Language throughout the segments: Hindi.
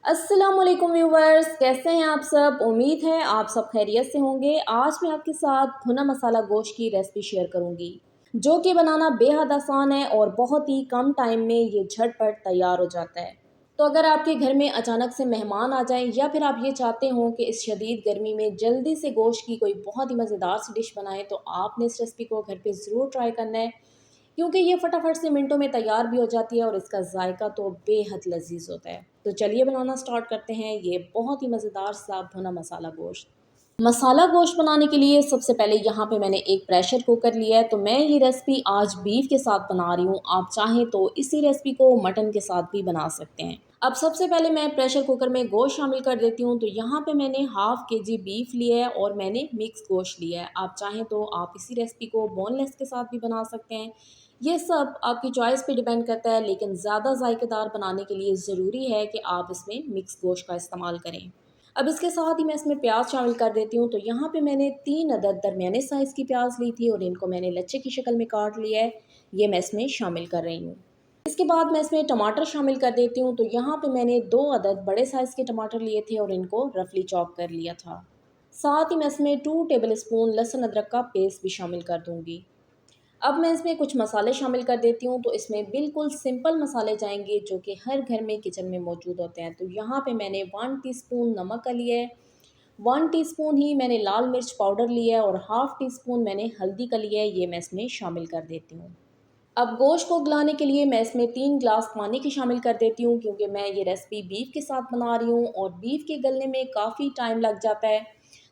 अस्सलामुअलैकुम व्यूवर्स, कैसे हैं आप सब। उम्मीद है आप सब खैरियत से होंगे। आज मैं आपके साथ भुना मसाला गोश्त की रेसिपी शेयर करूंगी जो कि बनाना बेहद आसान है और बहुत ही कम टाइम में ये झटपट तैयार हो जाता है। तो अगर आपके घर में अचानक से मेहमान आ जाएं या फिर आप ये चाहते हो कि इस शदीद गर्मी में जल्दी से गोश्त की कोई बहुत ही मज़ेदार सी डिश बनाएं, तो आपने इस रेसिपी को घर पे ज़रूर ट्राई करना है, क्योंकि ये फटाफट से मिनटों में तैयार भी हो जाती है और इसका जायका तो बेहद लजीज होता है। तो चलिए बनाना स्टार्ट करते हैं ये बहुत ही मज़ेदार सा भुना मसाला गोश्त। मसाला गोश्त बनाने के लिए सबसे पहले यहाँ पे मैंने एक प्रेशर कुकर लिया है। तो मैं ये रेसिपी आज बीफ के साथ बना रही हूँ। आप चाहें तो इसी रेसिपी को मटन के साथ भी बना सकते हैं। अब सबसे पहले मैं प्रेशर कुकर में गोश्त शामिल कर देती हूँ। तो यहाँ पे मैंने हाफ केजी बीफ लिया है और मैंने मिक्स गोश्त लिया है। आप चाहें तो आप इसी रेसिपी को बोनलेस के साथ भी बना सकते हैं। ये सब आपकी चॉइस पे डिपेंड करता है, लेकिन ज़्यादा जायकेदार बनाने के लिए ज़रूरी है कि आप इसमें मिक्स गोश्त का इस्तेमाल करें। अब इसके साथ ही मैं इसमें प्याज शामिल कर देती हूँ। तो यहाँ पे मैंने 3 अदद दरमियाने साइज़ की प्याज ली थी और इनको मैंने लच्छे की शक्ल में काट लिया है। ये मैं इसमें शामिल कर रही हूँ। इसके बाद मैं इसमें टमाटर शामिल कर देती हूँ। तो यहाँ पे मैंने 2 अदद बड़े साइज़ के टमाटर लिए थे और इनको रफली चॉप कर लिया था। साथ ही मैं इसमें 2 टेबल स्पून लहसुन अदरक का पेस्ट भी शामिल कर दूँगी। अब मैं इसमें कुछ मसाले शामिल कर देती हूँ। तो इसमें बिल्कुल सिंपल मसाले जाएंगे जो कि हर घर में किचन में मौजूद होते हैं। तो यहाँ पे मैंने 1 टीस्पून नमक का लिया है, 1 टीस्पून ही मैंने लाल मिर्च पाउडर लिया है और हाफ़ टी स्पून मैंने हल्दी का लिया है। ये मैं इसमें शामिल कर देती हूँ। अब गोश्त को गलाने के लिए मैं इसमें 3 ग्लास पानी की शामिल कर देती हूँ, क्योंकि मैं ये रेसिपी बीफ के साथ बना रही हूँ और बीफ के गलने में काफ़ी टाइम लग जाता है।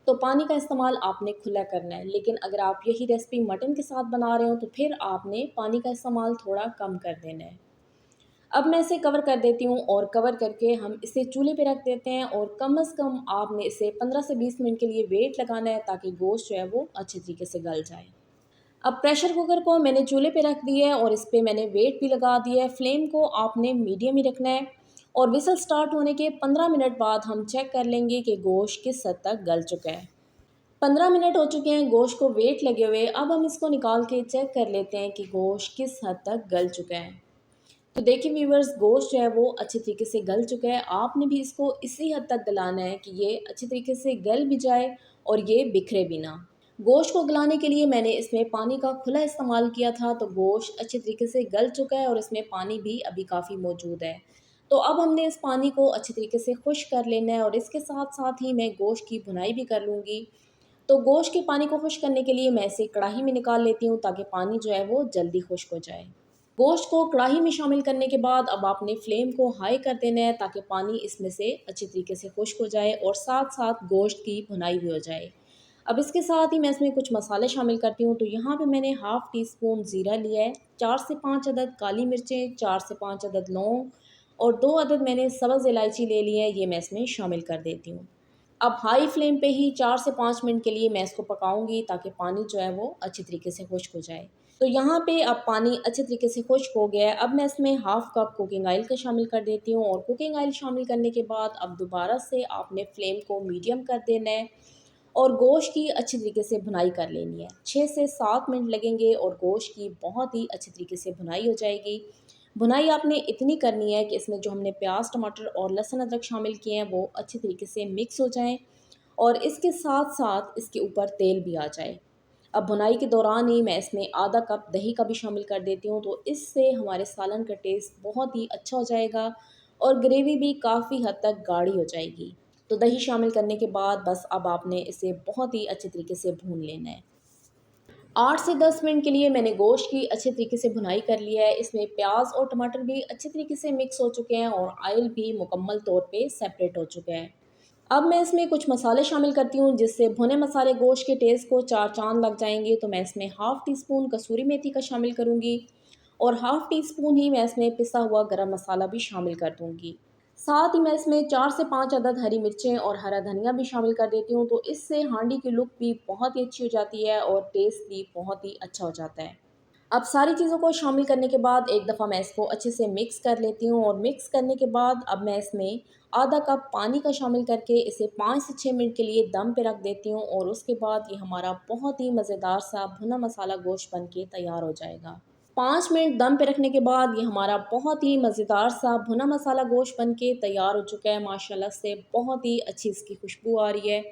तो पानी का इस्तेमाल आपने खुला करना है, लेकिन अगर आप यही रेसिपी मटन के साथ बना रहे हो तो फिर आपने पानी का इस्तेमाल थोड़ा कम कर देना है। अब मैं इसे कवर कर देती हूँ और कवर करके हम इसे चूल्हे पे रख देते हैं और कम से कम आपने इसे 15 से 20 मिनट के लिए वेट लगाना है, ताकि गोश्त जो है वो अच्छे तरीके से गल जाए। अब प्रेशर कुकर को मैंने चूल्हे पे रख दिया है और इस पे मैंने वेट भी लगा दिया है। फ्लेम को आपने मीडियम ही रखना है और विसल स्टार्ट होने के 15 मिनट बाद हम चेक कर लेंगे कि गोश्त किस हद तक गल चुका है। 15 मिनट हो चुके हैं गोश्त को वेट लगे हुए। अब हम इसको निकाल के चेक कर लेते हैं कि गोश्त किस हद तक गल चुका है। तो देखिए व्यूवर्स, गोश्त जो है वो अच्छे तरीके से गल चुका है। आपने भी इसको इसी हद तक गलाना है कि ये अच्छे तरीके से गल भी जाए और ये बिखरे भी ना। गोश्त को गलाने के लिए मैंने इसमें पानी का खुला इस्तेमाल किया था। तो गोश्त अच्छे तरीके से गल चुका है और इसमें पानी भी अभी काफ़ी मौजूद है। तो अब हमने इस पानी को अच्छे तरीके से खुश्क कर लेना है और इसके साथ साथ ही मैं गोश्त की भुनाई भी कर लूँगी। तो गोश्त के पानी को खुश्क करने के लिए मैं इसे कढ़ाई में निकाल लेती हूँ, ताकि पानी जो है वो जल्दी खुश्क हो जाए। गोश्त को कढ़ाई में शामिल करने के बाद अब आपने फ्लेम को हाई कर देना है, ताकि पानी इसमें से अच्छी तरीके से खुश्क हो जाए और साथ साथ गोश्त की भुनाई भी हो जाए। अब इसके साथ ही मैं इसमें कुछ मसाले शामिल करती हूँ। तो यहाँ पे मैंने हाफ़ टी स्पून ज़ीरा लिया है, 4 से 5 अदद काली मिर्चें, 4 से 5 अदद लौंग और 2 अदद मैंने सब्ज़ इलायची ले ली है। ये मैं इसमें शामिल कर देती हूँ। अब हाई फ्लेम पे ही 4 से 5 मिनट के लिए मैं इसको पकाऊंगी, ताकि पानी जो है वो अच्छी तरीके से खुश्क हो जाए। तो यहाँ पे अब पानी अच्छे तरीके से खुश्क हो गया है। अब मैं इसमें हाफ़ कप कुकिंग ऑयल का शामिल कर देती हूँ और कुकिंग ऑयल शामिल करने के बाद अब दोबारा से आपने फ्लेम को मीडियम कर देना है और गोश्त की अच्छी तरीके से भुनाई कर लेनी है। 6 से 7 मिनट लगेंगे और गोश्त की बहुत ही अच्छी तरीके से भुनाई हो जाएगी। भुनाई आपने इतनी करनी है कि इसमें जो हमने प्याज, टमाटर और लहसुन अदरक शामिल किए हैं वो अच्छी तरीके से मिक्स हो जाएँ और इसके साथ-साथ इसके ऊपर तेल भी आ जाए। अब भुनाई के दौरान ही मैं इसमें आधा कप दही का भी शामिल कर देती हूँ। तो इससे हमारे सालन का टेस्ट बहुत ही अच्छा हो जाएगा और ग्रेवी भी काफ़ी हद तक गाढ़ी हो जाएगी। तो दही शामिल करने के बाद बस अब आपने इसे बहुत ही अच्छे तरीके से भून लेना है। 8 से 10 मिनट के लिए मैंने गोश्त की अच्छे तरीके से भुनाई कर लिया है। इसमें प्याज और टमाटर भी अच्छे तरीके से मिक्स हो चुके हैं और ऑयल भी मुकम्मल तौर पे सेपरेट हो चुका है। अब मैं इसमें कुछ मसाले शामिल करती हूँ, जिससे भुने मसाले गोश्त के टेस्ट को चार चाँद लग जाएंगे। तो मैं इसमें हाफ़ टी स्पून कसूरी मेथी का शामिल करूँगी और हाफ़ टी स्पून ही मैं इसमें पिसा हुआ गरम मसाला भी शामिल कर दूँगी। साथ ही मैं इसमें 4 से 5 अदद हरी मिर्चें और हरा धनिया भी शामिल कर देती हूँ। तो इससे हांडी की लुक भी बहुत ही अच्छी हो जाती है और टेस्ट भी बहुत ही अच्छा हो जाता है। अब सारी चीज़ों को शामिल करने के बाद एक दफ़ा मैं इसको अच्छे से मिक्स कर लेती हूँ और मिक्स करने के बाद अब मैं इसमें आधा कप पानी का शामिल करके इसे 5 से 6 मिनट के लिए दम पे रख देती हूँ और उसके बाद ये हमारा बहुत ही मज़ेदार सा भुना मसाला गोश्त बन के तैयार हो जाएगा। 5 मिनट दम पे रखने के बाद ये हमारा बहुत ही मज़ेदार सा भुना मसाला गोश्त बन के तैयार हो चुका है। माशाल्लाह से बहुत ही अच्छी इसकी खुशबू आ रही है।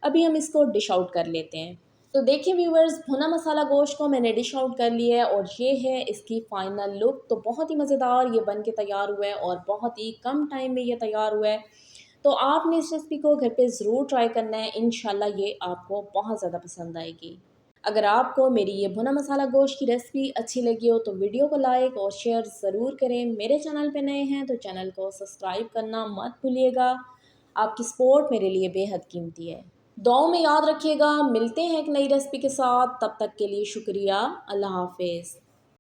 अभी हम इसको डिश आउट कर लेते हैं। तो देखिए व्यूअर्स, भुना मसाला गोश्त को मैंने डिश आउट कर लिया है और ये है इसकी फ़ाइनल लुक। तो बहुत ही मज़ेदार ये बन के तैयार हुआ है और बहुत ही कम टाइम में ये तैयार हुआ है। तो आपने इस रेसिपी को घर पे ज़रूर ट्राई करना है, इंशाल्लाह ये आपको बहुत ज़्यादा पसंद आएगी। अगर आपको मेरी ये भुना मसाला गोश्त की रेसिपी अच्छी लगी हो तो वीडियो को लाइक और शेयर ज़रूर करें। मेरे चैनल पे नए हैं तो चैनल को सब्सक्राइब करना मत भूलिएगा। आपकी सपोर्ट मेरे लिए बेहद कीमती है। दुआओं में याद रखिएगा। मिलते हैं एक नई रेसिपी के साथ, तब तक के लिए शुक्रिया। अल्लाह हाफ़िज़।